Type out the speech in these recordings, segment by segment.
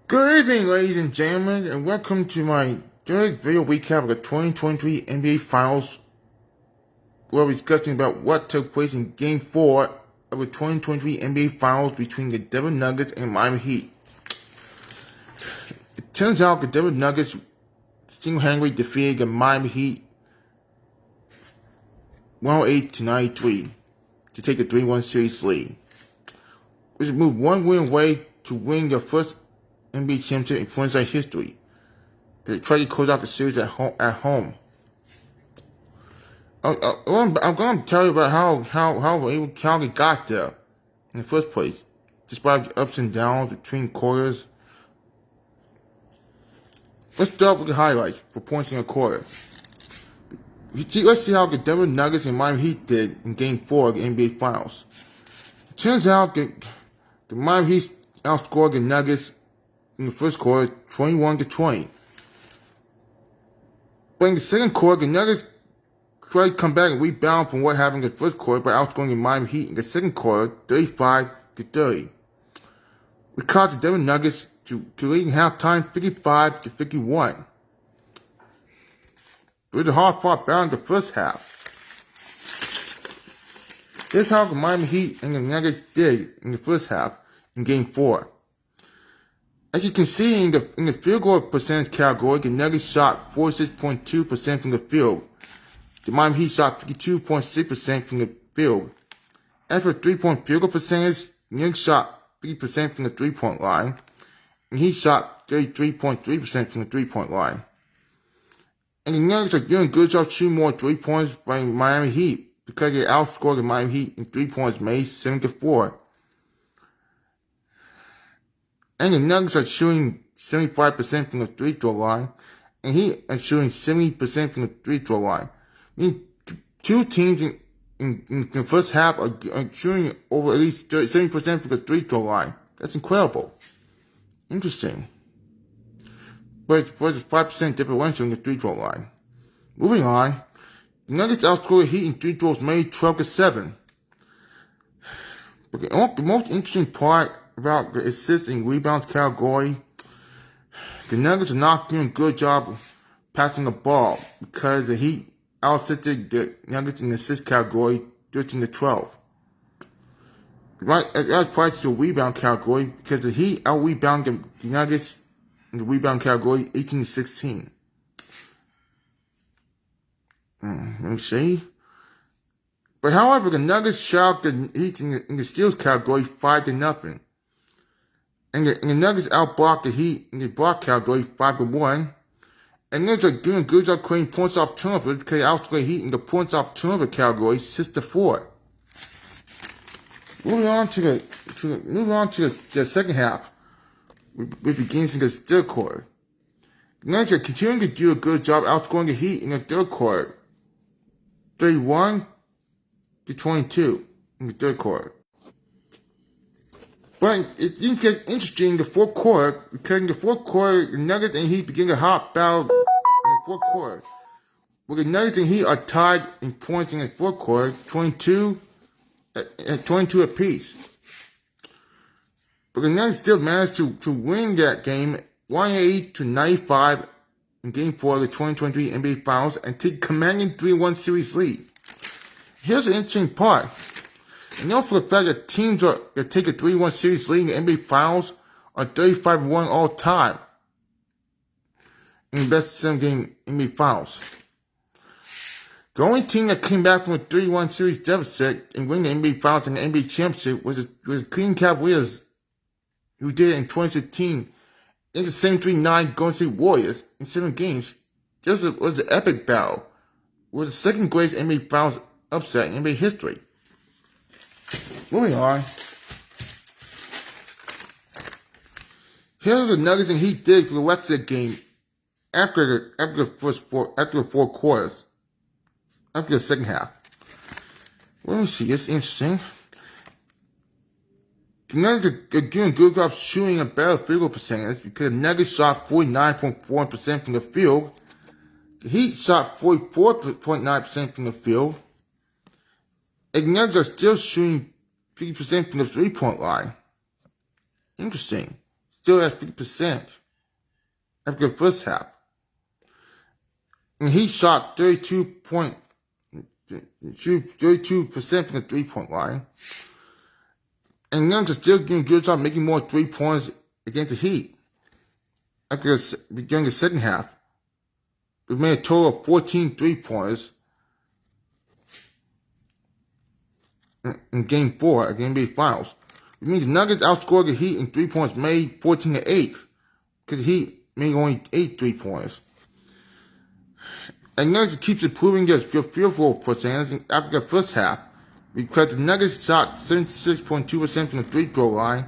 Good evening, ladies and gentlemen, and welcome to my third video recap of the 2023 NBA Finals, where we're discussing about what took place in Game 4 of the 2023 NBA Finals between the Denver Nuggets and Miami Heat. It turns out the Denver Nuggets single-handedly defeated the Miami Heat 108-93 to take a 3-1 series lead, which moved one win away to win their first NBA championship in franchise history. They tried to close out the series at home. I'm going to tell you about how Calgary got there in the first place, despite the ups and downs between quarters. Let's start with the highlights for points in a quarter. Let's see how the Denver Nuggets and Miami Heat did in Game 4 of the NBA Finals. It turns out that the Miami Heat outscored the Nuggets in the first quarter, 21-20. But in the second quarter, the Nuggets tried to come back and rebound from what happened in the first quarter by outscoring the Miami Heat in the second quarter, 35-30. We caught the Denver Nuggets to lead in halftime, 55-51. It was a hard-fought battle in the first half. Here's how the Miami Heat and the Nuggets did in the first half in Game 4. As you can see in the field goal percentage category, the Nuggets shot 46.2% from the field. The Miami Heat shot 52.6% from the field. As for three-point field goal percentage, the Nuggets shot 50% from the three-point line, and he shot 33.3% from the three-point line. And the Nuggets are doing a good job shooting more three-pointers by the Miami Heat because they outscored the Miami Heat in three-pointers made 7-4. And the Nuggets are shooting 75% from the free-throw line, and Heat are shooting 70% from the free-throw line. I mean, two teams in the first half are shooting over at least 70% from the free-throw line. That's incredible. Interesting. But it's a 5% differential in the free-throw line. Moving on, the Nuggets outscored the Heat in free throws made 12-7. But the most interesting part about the assists and rebounds category, the Nuggets are not doing a good job passing the ball because the Heat out-assisted the Nuggets in the assist category 13-12. Right, that applies to the rebound category because the Heat out-rebounded the Nuggets in the rebound category 18-16. Let me see. But however, the Nuggets shot the Heat in the steals category 5-0. And the Nuggets outblocked the Heat in the block category 5-1. And Nuggets are doing a good job creating points off turnovers because they outscored the Heat in the points off turnover category 6-4. Moving on to the second half, which begins in the third quarter. The Nuggets are continuing to do a good job outscoring the Heat in the third quarter, 31-22 in the third quarter. But it didn't get interesting in the fourth quarter because in the fourth quarter, the Nuggets and Heat begin a hot battle in the fourth quarter. Where the Nuggets and Heat are tied in points in the fourth quarter, 22 apiece. But the Nuggets still managed to win that game 108-95 in Game 4 of the 2023 NBA Finals and take commanding 3-1 series lead. Here's the interesting part. And also for the fact that teams that take a 3-1 series lead in the NBA Finals are 35-1 all time in the best 7-game NBA Finals. The only team that came back from a 3-1 series deficit and win the NBA Finals and the NBA Championship was the Cleveland Cavaliers, who did it in 2016 against the 7-3-9 Golden State Warriors in 7 games. This was an epic battle. It was the second greatest NBA Finals upset in NBA history. Moving on. Here's the Nuggets and Heat did for the rest of the game after the four quarters. After the second half. Let me see, it's interesting. The Nuggets are doing a good job shooting a better field goal percentage because the Nuggets shot 49.1% from the field. The Heat shot 44.9% from the field. And the Nuggets are still shooting 50% from the three-point line. Interesting. still at 50% after the first half. And he shot 32% from the 3-point line. And Nuggets are still doing a good job making more 3-pointers against the Heat. After during the second half, they made a total of 14 3-pointers in Game 4 of the NBA Finals. It means the Nuggets outscored the Heat in 3-pointers made 14-8, because the Heat made only 8 3-pointers. And Nuggets keeps improving their field goal percentage after the first half, because the Nuggets shot 76.2% from the free-throw line.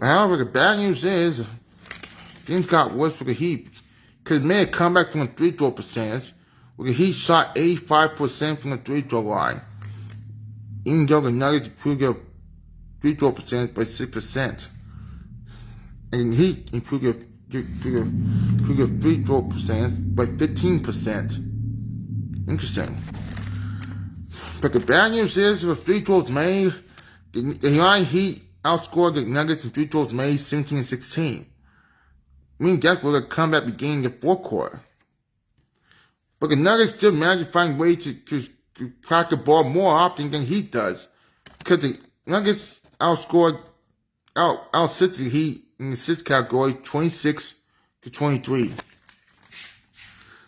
However, the bad news is things got worse for the Heat, because they made a comeback from the free-throw percentage, where the Heat shot 85% from the free-throw line, even though the Nuggets improved their free-throw percentage by 6%. And the Heat improved their free-throw percentage by 15%. Interesting. But the bad news is, with free throws made, the Miami Heat outscored the Nuggets in free throws made 17-16. I mean, that's where the comeback began in the fourth quarter. But the Nuggets still managed to find ways to crack the ball more often than Heat does, because the Nuggets outscored the Heat in the assist category 26-23.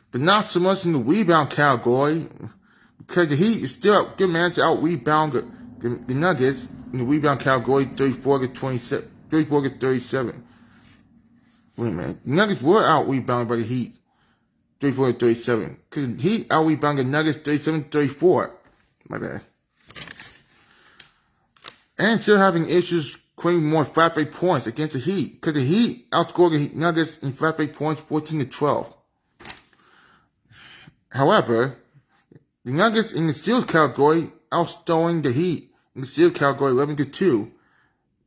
But not so much in the rebound category, because the Heat is still managed to out-rebound the Nuggets in the rebound category 34-37. Wait a minute. The Nuggets were out-rebounded by the Heat 34-37. Because the Heat out-rebounded the Nuggets 37-34. My bad. And still having issues creating more flat break points against the Heat, because the Heat outscored the Nuggets in flat break points 14-12. However, the Nuggets in the steals category outscoring the Heat in the steals category 11-2.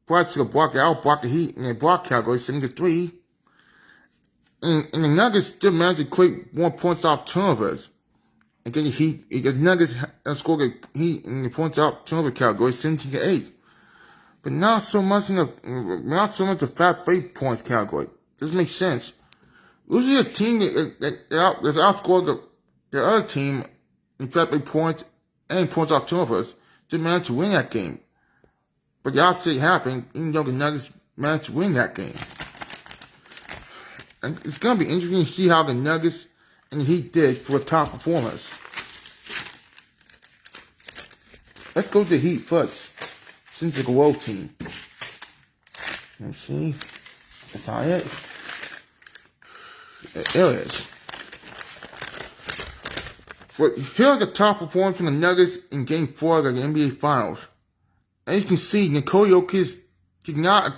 Prior to the block the Heat in the block category 7-3. And the Nuggets still managed to create more points off turnovers. Again, the Nuggets outscored the Heat in the points off turnover category 17-8. But not so much the flat break points category. This makes sense. Usually a team that outscored the other team in flat break points and points off turnovers just managed to win that game. But the opposite happened, even though the Nuggets managed to win that game. And it's going to be interesting to see how the Nuggets and the Heat did for the top performers. Let's go to the Heat first, since it's a road team. Let's see. That's not it. There it is. Here are the top performers from the Nuggets in Game 4 of the NBA Finals. As you can see, Nukola Jokic did not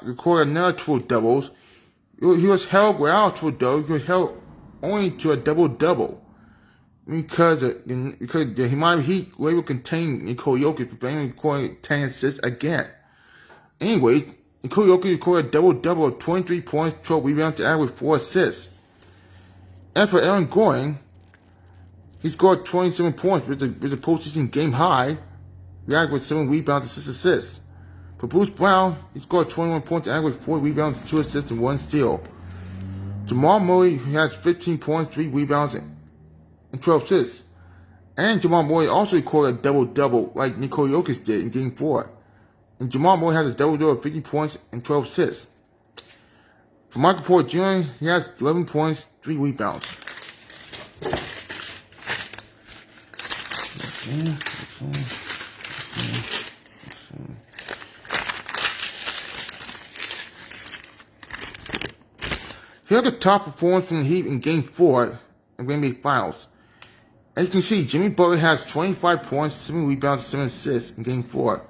record another triple doubles. He was held without triple doubles. He was held only to a double-double. Because the Miami Heat were able to contain Nukola Jokic preventing recording 10 assists again. Anyway, Nukola Jokic recorded a double-double of 23 points, 12 rebounds to add with 4 assists. And for Aaron Gordon, he scored 27 points with the postseason game high, reacted with 7 rebounds and 6 assists. For Bruce Brown, he scored 21 points and added with 4 rebounds, 2 assists, and 1 steal. Jamal Murray has 15 points, 3 rebounds, and 12 assists. And Jamal Murray also recorded a double-double like Nikola Jokic did in Game 4. And Jamal Murray has a double-double of 50 points and 12 assists. For Michael Porter Jr., he has 11 points, 3 rebounds. Here are the top performers from the Heat in Game 4 of the NBA Finals. As you can see, Jimmy Butler has 25 points, 7 rebounds, 7 assists in Game 4.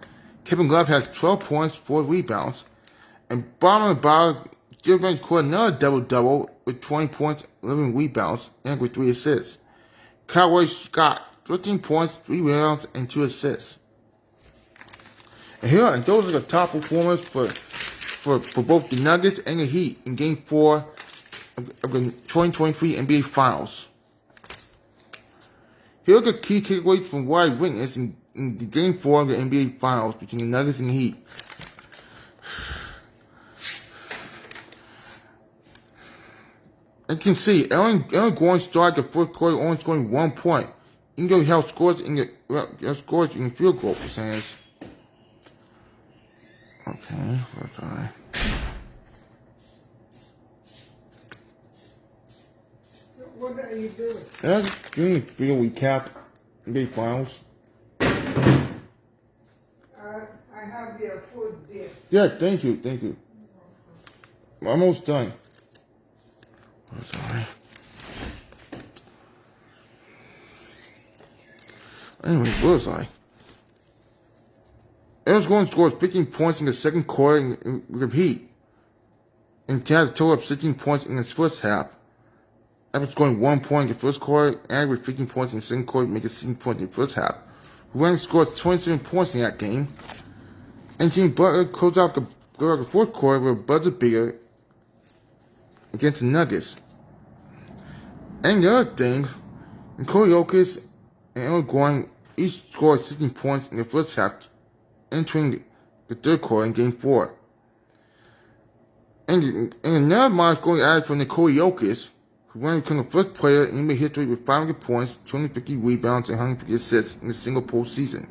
Kevin Love has 12 points, 4 rebounds. And bottom of the bottom, Jokic scored another double-double with 20 points, 11 rebounds, and with 3 assists. Kawhi got 13 points, 3 rebounds, and 2 assists. And those are the top performers for both the Nuggets and the Heat in Game 4 of the 2023 NBA Finals. Here are the key takeaways from what I witnessed in the Game 4 of the NBA Finals between the Nuggets and the Heat. you can see, Aaron Gordon started the first quarter only scoring 1 point. You can go help scores in the field goal percentage. Okay, that's alright. What are you doing? Just doing a video recap. NBA Finals. I have your food there. Yeah, thank you. I'm almost done. That's alright. Anyway, where was I? Aaron Gordon scored 15 points in the second quarter and repeat. And Taz total up 16 points in his first half. After scoring 1 point in the first quarter, and with 15 points in the second quarter, making 16 points in the first half. Ryan scored 27 points in that game. And Jimmy Butler closed out the fourth quarter with a buzzer beater against the Nuggets. And the other thing, Nukola Jokic and Aaron Gordon each scored 16 points in the first half, entering the third quarter in Game 4. And another milestone added for Nukola Jokic, who went to become the first player in NBA history with 500 points, 250 rebounds, and 150 assists in a single postseason.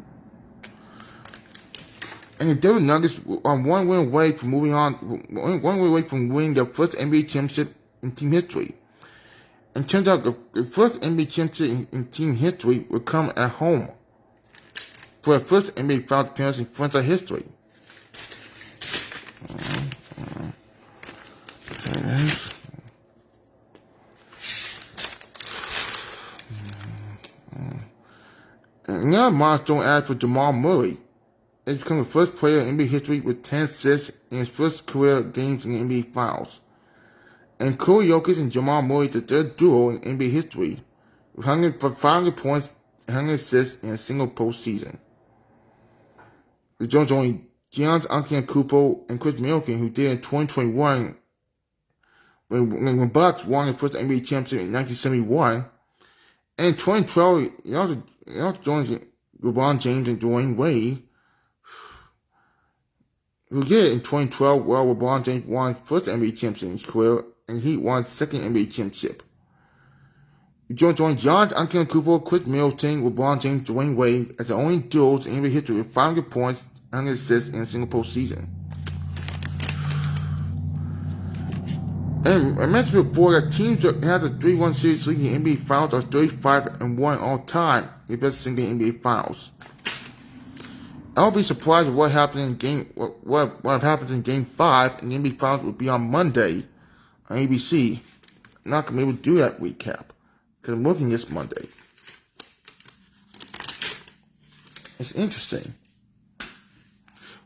And the Denver Nuggets are one win away from winning their first NBA championship in team history. And turns out the first NBA championship in team history will come at home for the first NBA Finals appearance in franchise history. Another milestone added for Jamal Murray. He's become the first player in NBA history with 10 assists in his first career games in the NBA Finals. And Nukola Jokic and Jamal Murray is the third duo in NBA history, with 500 points and 100 assists in a single postseason. The Jones only Giannis Antetokounmpo and Chris Middleton, who did in 2021 when Bucks won the first NBA championship in 1971. And in 2012, he also joined LeBron James and Dwayne Wade, who did it in 2012, while LeBron James won his first NBA championship in his career, and he won his second NBA championship. He joined Giannis Antetokounmpo, Chris Middleton, LeBron James, Dwayne Wade as the only duos in NBA history with 500 points and 100 assists in a single postseason. And I mentioned before that teams that have the 3-1 series lead in the NBA Finals are 35-1 all time in the best single NBA Finals. I'll be surprised with what happens in Game 5 in the NBA Finals will be on Monday on ABC. I'm not going to be able to do that recap because I'm working this Monday. It's interesting.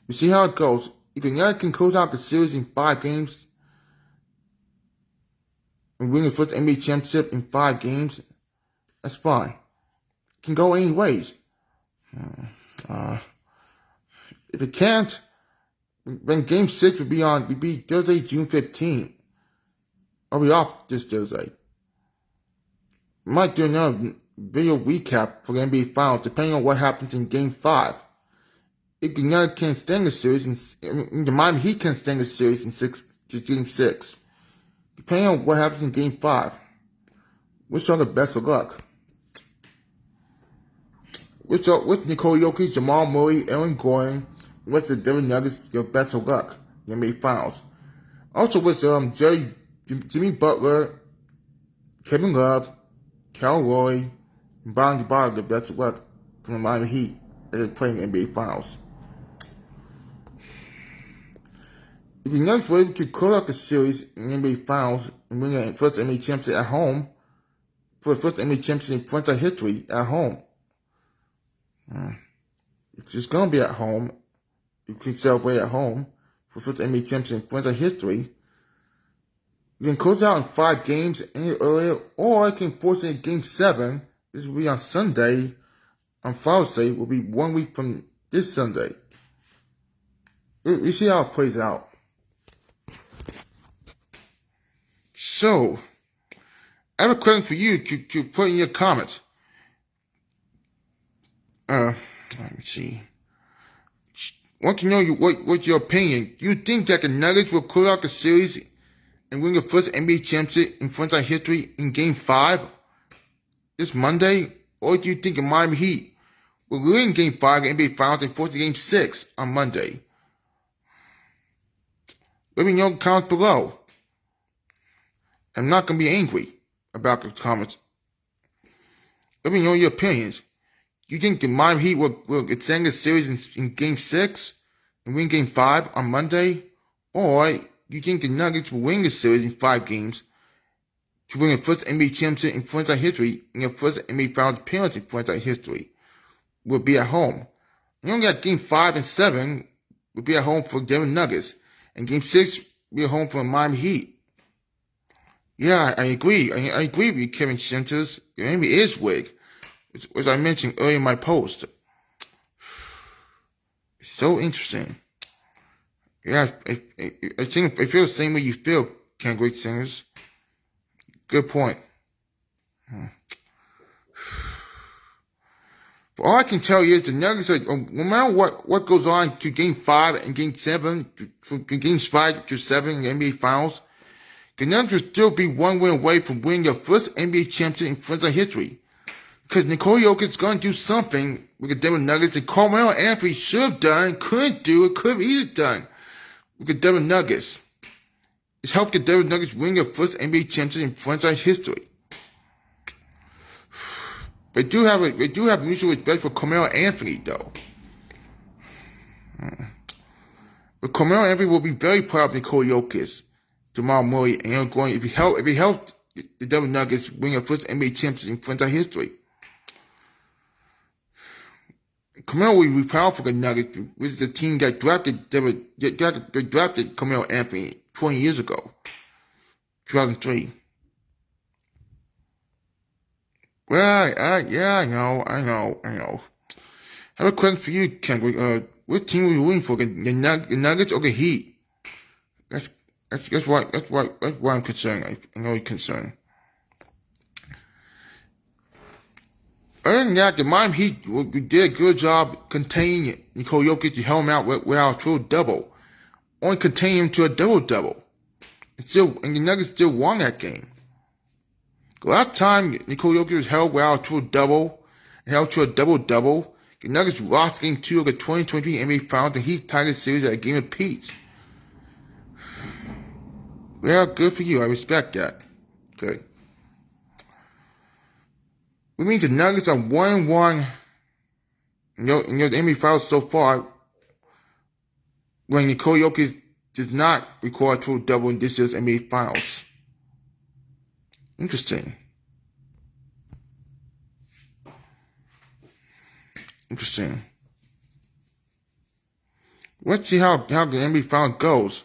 We see how it goes. If United can close out the series in 5 games and win the first NBA championship in 5 games, that's fine. It can go any ways. If it can't, then Game 6 would be Thursday, June 15th. I'll be off this Thursday. I might do another video recap for the NBA Finals, depending on what happens in Game 5. If United can extend the series, the Miami Heat can extend the series to Game 6. Depending on what happens in Game 5. Wish y'all the best of luck. Wish Nukola Jokic, Jamal Murray, Aaron Gordon, wish the Denver Nuggets your best of luck in the NBA Finals. Also wish Jimmy Butler, Kevin Love, Cal Roy, and Bonnie Bard the best of luck from the Miami Heat as they play in the NBA Finals. If the Nuggets were able to close out the series in the NBA Finals and win the first NBA championship at home, for the first NBA championship in franchise history at home, it's just going to be at home. You can celebrate at home for the first NBA championship in franchise history. You can close out in 5 games any earlier, or I can force it in Game 7. This will be on Sunday. On Father's Day will be 1 week from this Sunday. You see how it plays out. So, I have a question for you to put in your comments. Let me see. I want to know what your opinion. Do you think that the Nuggets will close out the series and win your first NBA championship in franchise history in Game 5 this Monday? Or do you think the Miami Heat will win Game 5 of the NBA Finals and force to Game 6 on Monday? Let me know in the comments below. I'm not going to be angry about the comments. Let me know your opinions. Do you think the Miami Heat will extend the series in Game 6 and win Game 5 on Monday? Or do you think the Nuggets will win the series in 5 games to win their first NBA championship in franchise history and their first NBA Finals appearance in franchise history? Will be at home. You only got Game 5 and 7 will be at home for Denver Nuggets. And Game 6 will be at home for the Miami Heat. Yeah, I agree. I agree with you, Kevin Shinters. The NBA is rigged, as I mentioned earlier in my post. It's so interesting. Yeah, I think I feel the same way you feel, Kendrick Singers. Good point. But all I can tell you is the Nuggets are, no matter what goes on to Game 5 and Game 7, from Games 5 to 7 in the NBA Finals, the Nuggets will still be one win away from winning their first NBA championship in franchise history. Because Nukola Jokic is going to do something with the Denver Nuggets that Carmelo Anthony should have done, couldn't do, it could have easily done with the Denver Nuggets. It's helped the Denver Nuggets win their first NBA championship in franchise history. They do have mutual respect for Carmelo Anthony, though. But Carmelo Anthony will be very proud of Nukola Jokic, Jamal Murray, and Aaron Gordon if he helped the Denver Nuggets win their first NBA championship in franchise history. Carmelo will be proud for the Nuggets, which is the team that drafted Carmelo Anthony 20 years ago, 2003. Well, yeah, I know. I have a question for you, Kendrick. What team are you rooting for? The Nuggets or the Heat? That's why I'm concerned. I know you're concerned. Other than that, the Miami Heat did a good job containing Nikola Jokic to held him out without a triple-double. Only containing him to a double-double. And the Nuggets still won that game. The last time Nikola Jokic was held without a triple-double and held to a double-double, the Nuggets lost Game 2 of the 2023 NBA Finals and Heat tied the series at a game apiece. Well, good for you. I respect that. Good. We mean the Nuggets are 1-1 in the NBA Finals so far, when Nikola Jokic does not record a triple-double in this year's NBA Finals. Interesting. Let's see how the NBA Finals goes.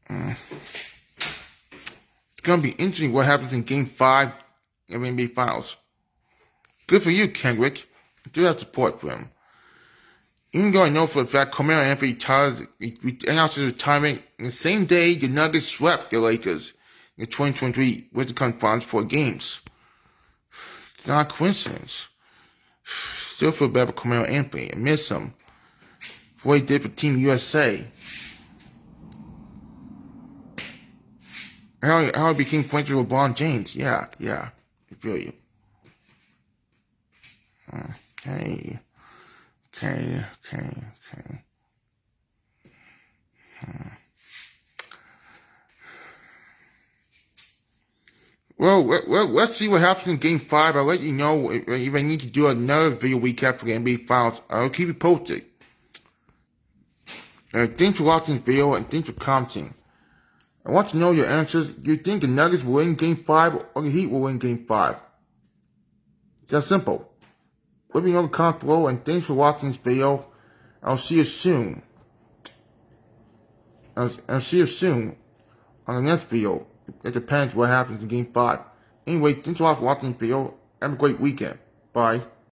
It's going to be interesting what happens in Game 5 of the NBA Finals. Good for you, Kendrick. I do have support for him. Even though I know for a fact Carmelo Anthony announced his retirement on the same day the Nuggets swept the Lakers in the 2023 Western Conference Finals 4 games. It's not a coincidence. Still feel bad for Carmelo Anthony. I miss him for what he did for Team USA. How he became friends with LeBron James. Yeah. I feel you. Okay. Well, let's see what happens in Game 5. I'll let you know if I need to do another video recap for the NBA Finals. I'll keep you posted. Thanks for watching this video and thanks for commenting. I want to know your answers. Do you think the Nuggets will win Game 5 or the Heat will win Game 5? It's that simple. Let me know in the comments below and thanks for watching this video. I'll see you soon. I'll see you soon on the next video. It depends what happens in Game 5. Anyway, thanks a lot for watching this video. Have a great weekend. Bye.